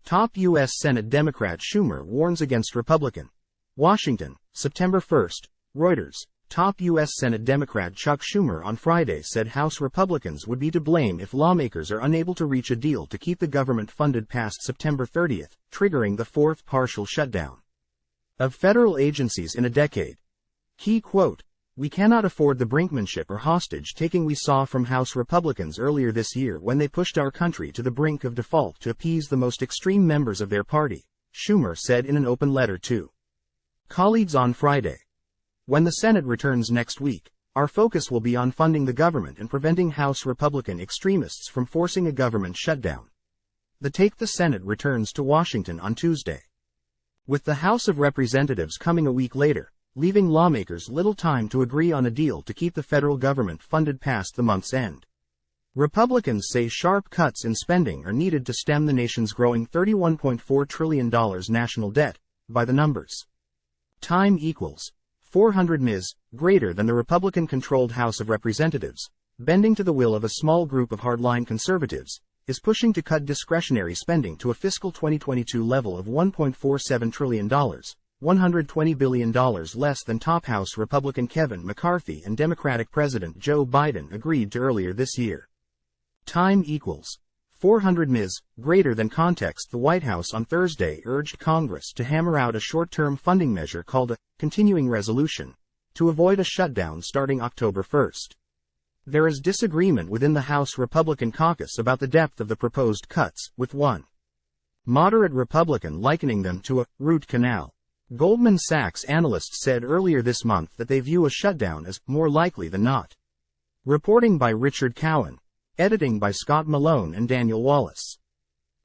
Top US Senate Democrat Schumer warns against Republican. Washington, September 1. Reuters. Top U.S. Senate Democrat Chuck Schumer on Friday said House Republicans would be to blame if lawmakers are unable to reach a deal to keep the government funded past September 30, triggering the fourth partial shutdown of federal agencies in a decade. He quote, "We cannot afford the brinkmanship or hostage-taking we saw from House Republicans earlier this year when they pushed our country to the brink of default to appease the most extreme members of their party," Schumer said in an open letter to colleagues on Friday. "When the Senate returns next week, our focus will be on funding the government and preventing House Republican extremists from forcing a government shutdown." The Senate returns to Washington on Tuesday, with the House of Representatives coming a week later, leaving lawmakers little time to agree on a deal to keep the federal government funded past the month's end. Republicans say sharp cuts in spending are needed to stem the nation's growing $31.4 trillion national debt, by the numbers. Time equals 400 Ms. greater than the Republican-controlled House of Representatives, bending to the will of a small group of hardline conservatives, is pushing to cut discretionary spending to a fiscal 2022 level of $1.47 trillion, $120 billion less than top House Republican Kevin McCarthy and Democratic President Joe Biden agreed to earlier this year. Time equals 400 Ms. greater than context. The White House on Thursday urged Congress to hammer out a short-term funding measure called a continuing resolution to avoid a shutdown starting October 1. There is disagreement within the House Republican caucus about the depth of the proposed cuts, with one moderate Republican likening them to a root canal. Goldman Sachs analysts said earlier this month that they view a shutdown as more likely than not. Reporting by Richard Cowan. Editing by Scott Malone and Daniel Wallace.